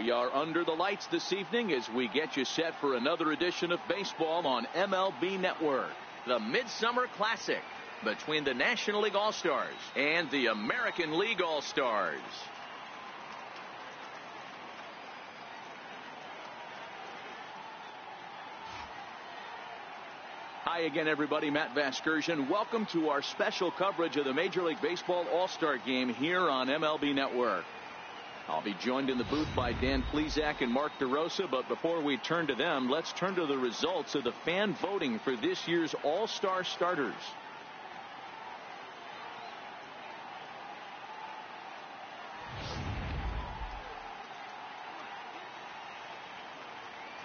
We are under the lights this evening as we get you set for another edition of baseball on MLB Network. The Midsummer Classic between the National League All-Stars and the American League All-Stars. Hi again, everybody. Matt Vasgersian. Welcome to our special coverage of the Major League Baseball All-Star Game here on MLB Network. I'll be joined in the booth by Dan Plesac and Mark DeRosa, but before we turn to them, let's turn to the results of the fan voting for this year's All-Star starters.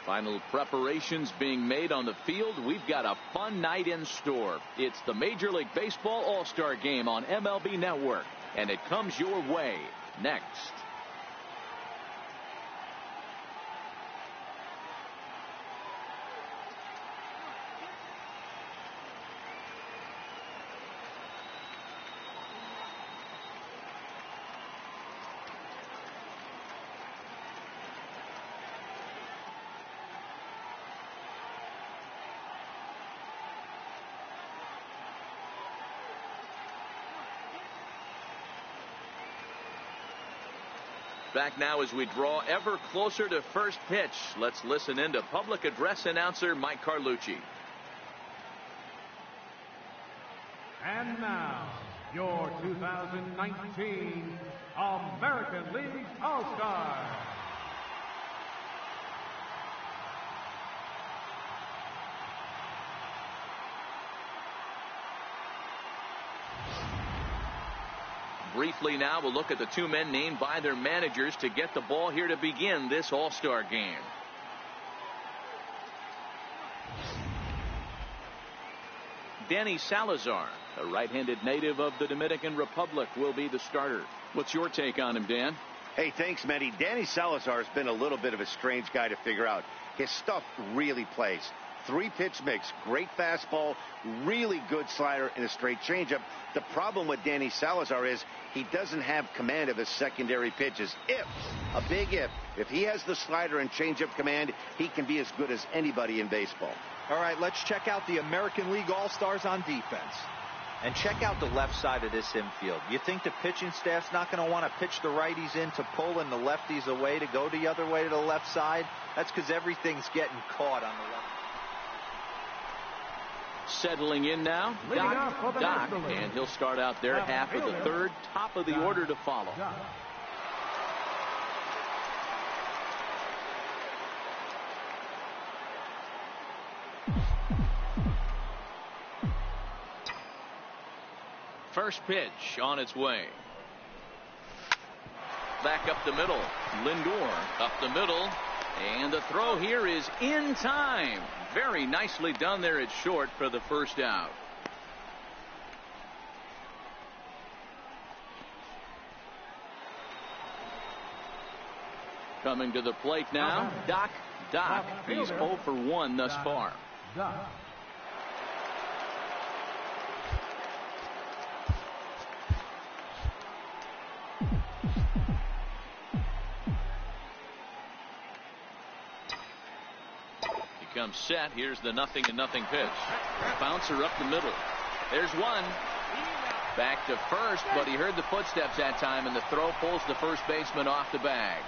Final preparations being made on the field. We've got a fun night in store. It's the Major League Baseball All-Star Game on MLB Network, and it comes your way next. Back now as we draw ever closer to first pitch. Let's listen in to public address announcer Mike Carlucci. And now, your 2019 American League All-Stars. Briefly now, we'll look at the two men named by their managers to get the ball here to begin this All-Star Game. Danny Salazar, a right-handed native of the Dominican Republic, will be the starter. What's your take on him, Dan? Hey, thanks, Matty. Danny Salazar has been a little bit of a strange guy to figure out. His stuff really plays. 3-pitch mix, great fastball, really good slider, and a straight changeup. The problem with Danny Salazar is he doesn't have command of his secondary pitches. A big if he has the slider and changeup command, he can be as good as anybody in baseball. All right, let's check out the American League All-Stars on defense. And check out the left side of this infield. You think the pitching staff's not going to want to pitch the righties in to pull and the lefties away to go the other way to the left side? That's because everything's getting caught on the left. Settling in now, Doc, and he'll start out their half of the third, top of the order to follow. First pitch on its way. Back up the middle. Lindor up the middle. And the throw here is in time. Very nicely done there at short for the first out. Coming to the plate now, Doc. He's 0 for 1 thus far. Comes set. Here's the 0-0 pitch. Bouncer up the middle. There's one. Back to first, but he heard the footsteps that time, and the throw pulls the first baseman off the bag.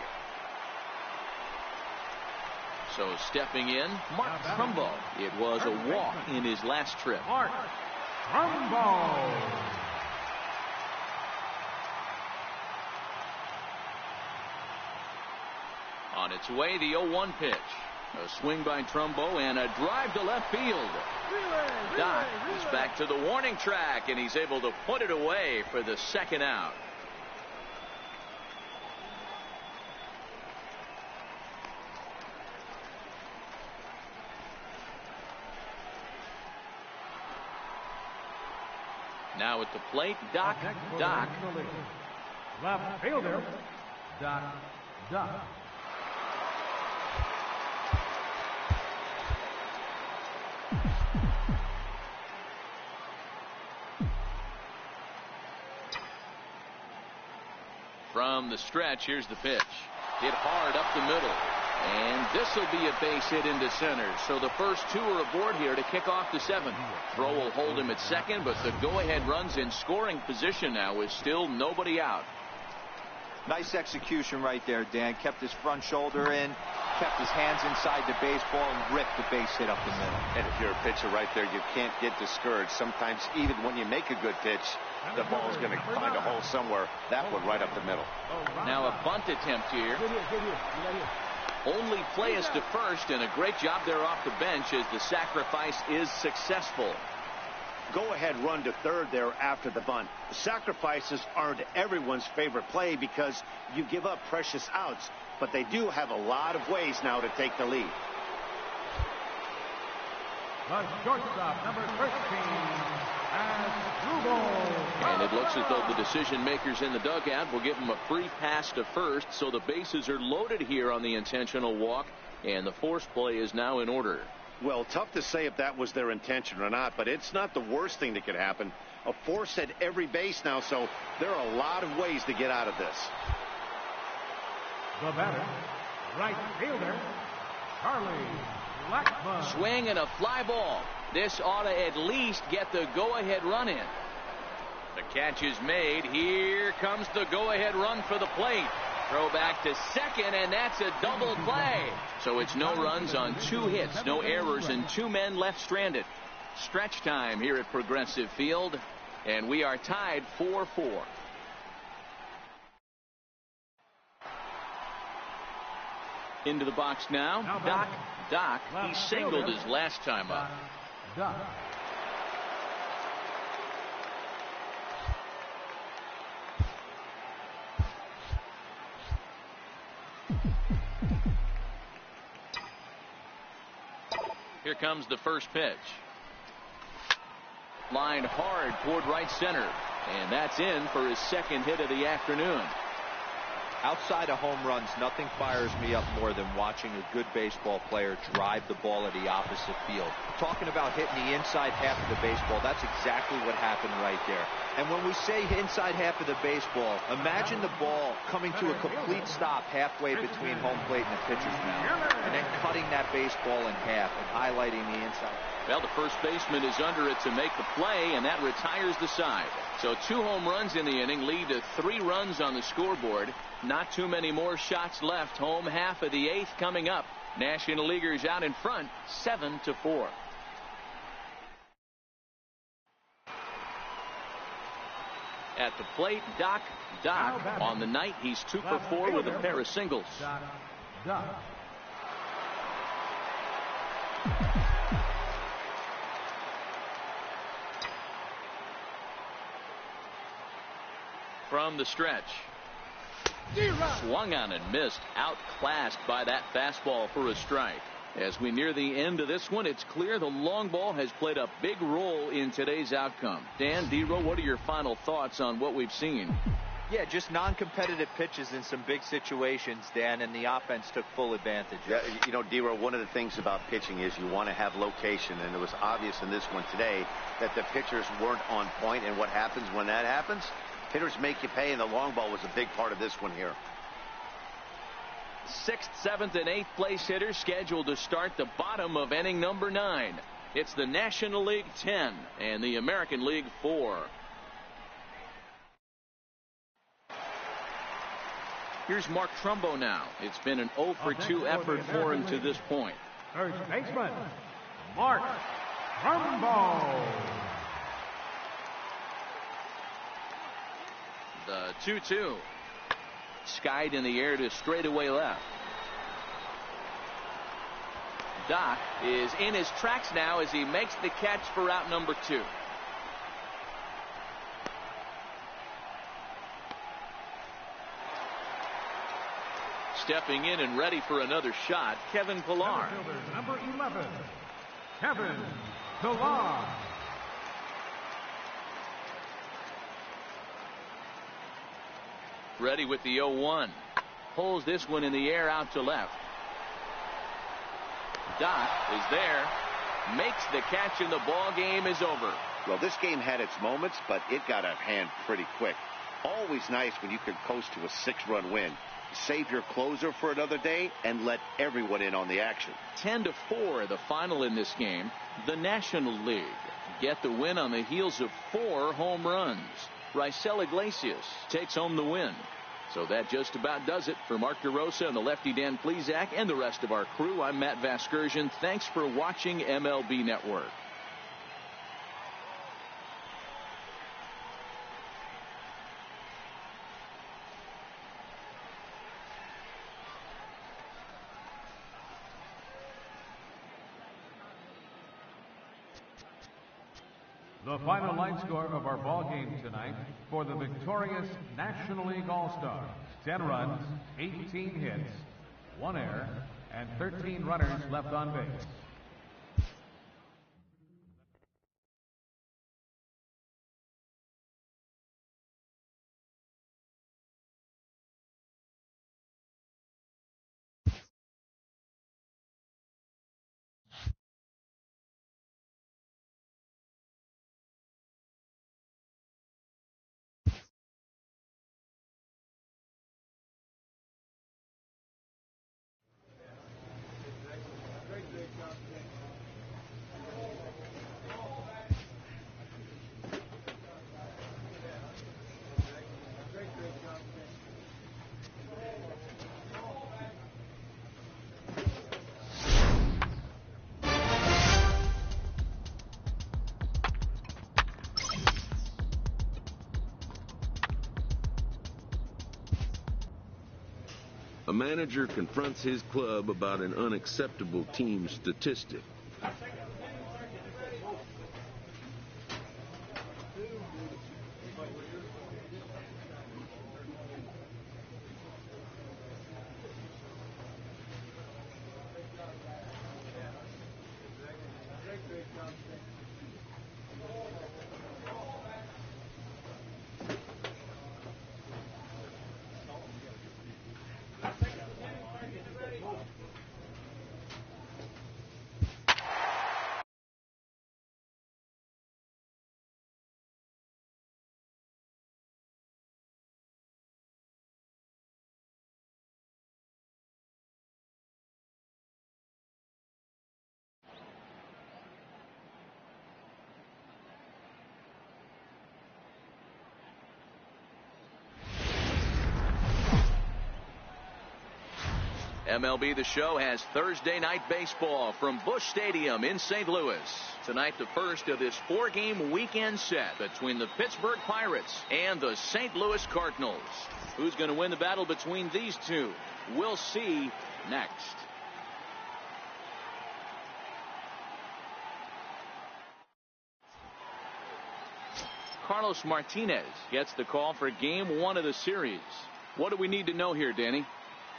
So stepping in, Mark Trumbo. It was a walk in his last trip. Mark Trumbo. On its way, the 0-1 pitch. A swing by Trumbo and a drive to left field. Doc is back to the warning track, and he's able to put it away for the second out. Now at the plate, Doc. Left fielder, Doc. From the stretch, here's the pitch. Hit hard up the middle. And this will be a base hit into center. So the first two are aboard here to kick off the seventh. Throw will hold him at second, but the go-ahead run's in scoring position now with still nobody out. Nice execution right there, Dan. Kept his front shoulder in, kept his hands inside the baseball, and ripped the base hit up the middle. And if you're a pitcher right there, you can't get discouraged. Sometimes even when you make a good pitch, the ball's going to find a hole somewhere. That one right up the middle. Now a bunt attempt here. Only play is to first, and a great job there off the bench as the sacrifice is successful. Go-ahead run to third there after the bunt. The sacrifices aren't everyone's favorite play because you give up precious outs, but they do have a lot of ways now to take the lead. The shortstop, number 13, Asdrubal. And it looks as though the decision makers in the dugout will give him a free pass to first, so the bases are loaded here on the intentional walk, and the force play is now in order. Well, tough to say if that was their intention or not, but it's not the worst thing that could happen. A force at every base now, so there are a lot of ways to get out of this. The batter, right fielder, Charlie Blackmon. Swing and a fly ball. This ought to at least get the go-ahead run in. The catch is made. Here comes the go-ahead run for the plate. Throw back to second, and that's a double play. So it's no runs on 2 hits, no errors, and 2 men left stranded. Stretch time here at Progressive Field, and we are tied 4-4. Into the box now, Doc. He singled his last time up. Doc. Here comes the first pitch. Lined hard toward right center. And that's in for his second hit of the afternoon. Outside of home runs, nothing fires me up more than watching a good baseball player drive the ball at the opposite field. Talking about hitting the inside half of the baseball, that's exactly what happened right there. And when we say inside half of the baseball, imagine the ball coming to a complete stop halfway between home plate and the pitcher's mound, and then cutting that baseball in half and highlighting the inside. Well, the first baseman is under it to make the play, and that retires the side. So 2 home runs in the inning lead to 3 runs on the scoreboard. Not too many more shots left. Home half of the 8th coming up. National Leaguers out in front, 7-4. At the plate, Doc. On the night, he's 2 for 4 with a pair of singles. Doc. From the stretch. Swung on and missed. Outclassed by that fastball for a strike. As we near the end of this one, it's clear the long ball has played a big role in today's outcome. Dan, D-Row, what are your final thoughts on what we've seen? Yeah, just non-competitive pitches in some big situations, Dan, and the offense took full advantage. Yeah, you know, D-Row, one of the things about pitching is you want to have location, and it was obvious in this one today that the pitchers weren't on point, and what happens when that happens? Hitters make you pay, and the long ball was a big part of this one here. 6th, 7th, and 8th place hitters scheduled to start the bottom of inning number 9. It's the National League 10 and the American League 4. Here's Mark Trumbo now. It's been an 0 for 2 effort for him to this point. First baseman, Mark Trumbo. The 2-2. Skied in the air to straightaway left. Doc is in his tracks now as he makes the catch for out number 2. Stepping in and ready for another shot, Kevin Pillar. Number 11, Kevin Pillar. Ready with the 0-1. Pulls this one in the air out to left. Doc is there. Makes the catch, and the ball game is over. Well, this game had its moments, but it got out of hand pretty quick. Always nice when you can coast to a 6-run win. save your closer for another day, and let everyone in on the action. 10-4 the final in this game. The National League get the win on the heels of 4 home runs. Raisel Iglesias takes home the win. So that just about does it for Mark DeRosa and the lefty Dan Plesac and the rest of our crew. I'm Matt Vasgersian. Thanks for watching MLB Network. The final line score of our ball game tonight for the victorious National League All-Stars: 10 runs, 18 hits, 1 error, and 13 runners left on base. A manager confronts his club about an unacceptable team statistic. MLB The Show has Thursday night baseball from Busch Stadium in St. Louis. Tonight, the first of this 4-game weekend set between the Pittsburgh Pirates and the St. Louis Cardinals. Who's going to win the battle between these two? We'll see next. Carlos Martinez gets the call for game 1 of the series. What do we need to know here, Danny?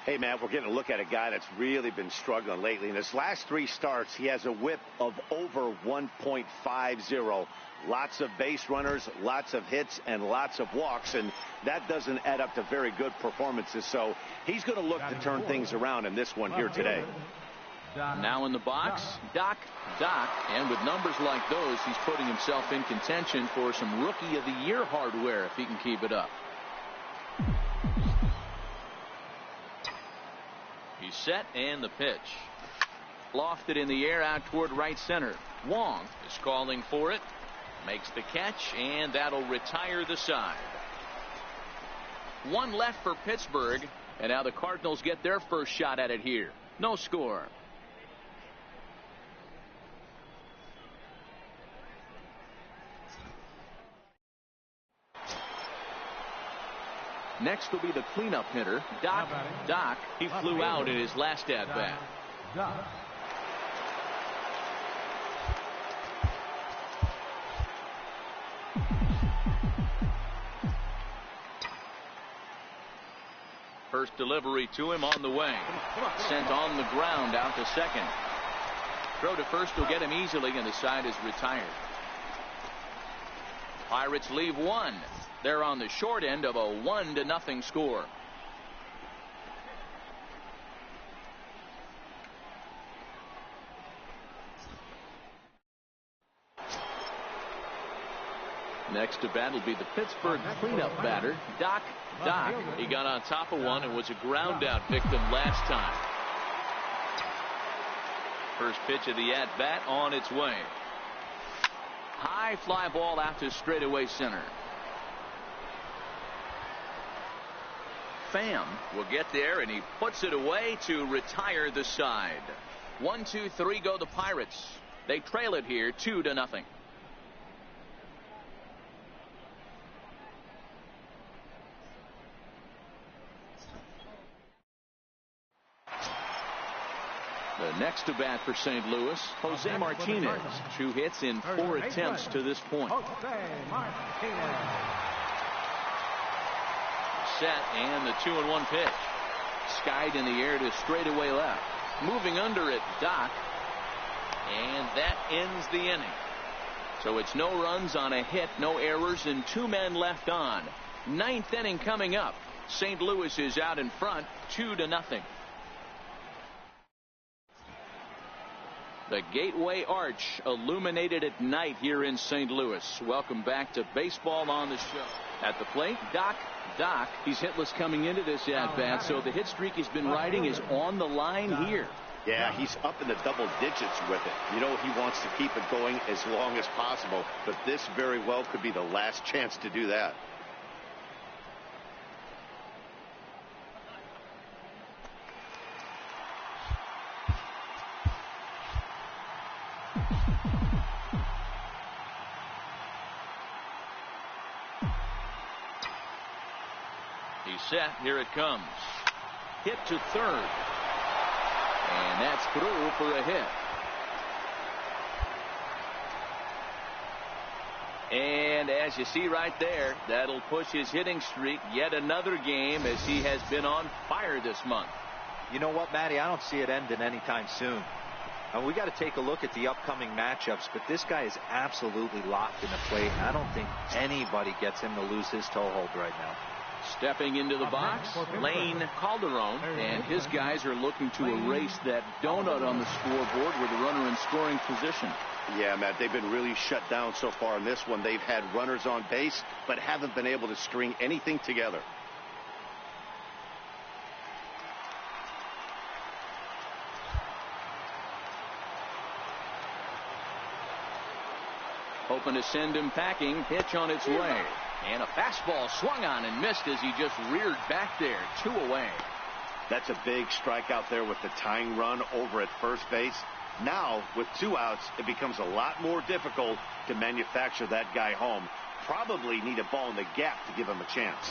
Hey, Matt, we're getting a look at a guy that's really been struggling lately. In his last 3 starts, he has a whip of over 1.50. Lots of base runners, lots of hits, and lots of walks, and that doesn't add up to very good performances. So he's going to look to turn things around in this one here today. Now in the box, Doc. And with numbers like those, he's putting himself in contention for some Rookie of the Year hardware if he can keep it up. He's set, and the pitch. Lofted in the air out toward right center. Wong is calling for it. Makes the catch, and that'll retire the side. 1 left for Pittsburgh, and now the Cardinals get their first shot at it here. No score. Next will be the cleanup hitter, Doc. He flew out in his last at-bat. First delivery to him on the way. Sent on the ground out to second. Throw to first will get him easily, and the side is retired. Pirates leave 1. They're on the short end of a 1-0 score. Next to bat will be the Pittsburgh cleanup batter, Doc. He got on top of one and was a ground out victim last time. First pitch of the at-bat on its way. High fly ball out to straightaway center. Pham will get there, and he puts it away to retire the side. 1-2-3 go the Pirates. They trail it here 2-0. The next to bat for St. Louis, Jose Martinez. 2 hits in 4 attempts to this point. Set, and the 2-1 pitch. Skied in the air to straightaway left. Moving under it, Doc. And that ends the inning. So it's no runs on a hit, no errors, and 2 men left on. 9th inning coming up. St. Louis is out in front, 2-0. The Gateway Arch illuminated at night here in St. Louis. Welcome back to Baseball on the Show. At the plate, Doc. He's hitless coming into this at-bat, so the hit streak he's been riding is on the line here. Yeah, he's up in the double digits with it. You know, he wants to keep it going as long as possible, but this very well could be the last chance to do that. He's set. Here it comes. Hit to third. And that's through for a hit. And as you see right there, that'll push his hitting streak yet another game, as he has been on fire this month. You know what, Matty? I don't see it ending anytime soon. And we got to take a look at the upcoming matchups, but this guy is absolutely locked in the plate. I don't think anybody gets him to lose his toehold right now. Stepping into the box, Lane Calderon, and his guys are looking to erase that donut on the scoreboard with a runner in scoring position. Yeah, Matt, they've been really shut down so far in this one. They've had runners on base, but haven't been able to string anything together. Hoping to send him packing. Pitch on its way. And a fastball swung on and missed as he just reared back there. 2 away. That's a big strikeout there with the tying run over at first base. Now, with 2 outs, it becomes a lot more difficult to manufacture that guy home. Probably need a ball in the gap to give him a chance.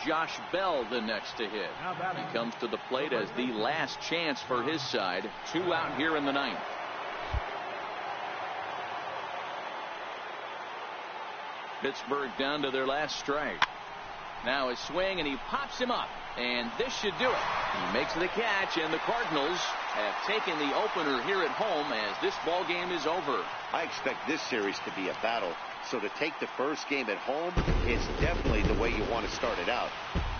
Josh Bell the next to hit. He comes to the plate as the last chance for his side. 2 out here in the 9th. Pittsburgh down to their last strike. Now a swing, and he pops him up, and this should do it. He makes the catch, and the Cardinals have taken the opener here at home as this ball game is over. I expect this series to be a battle, so to take the first game at home is definitely the way you want to start it out.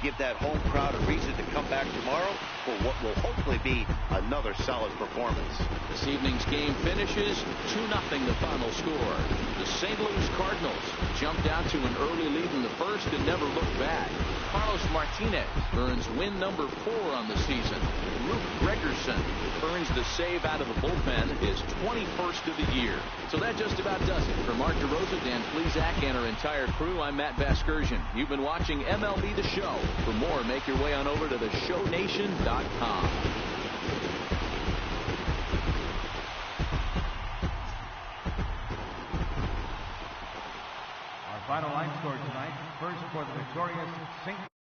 Give that home crowd a reason to come back tomorrow for what will hopefully be another solid performance. This evening's game finishes 2-0 the final score. The St. Louis Cardinals jumped out to an early lead in the first and never looked back. Carlos Martinez earns win number 4 on the season. Luke Gregerson earns the save out of the bullpen, his 21st of the year. So that just about does it. For Mark DeRosa, Dan Plesac, and our entire crew, I'm Matt Vasgersian. You've been watching MLB The Show. For more, make your way on over to theshownation.com. Our final line score tonight, first for the victorious St.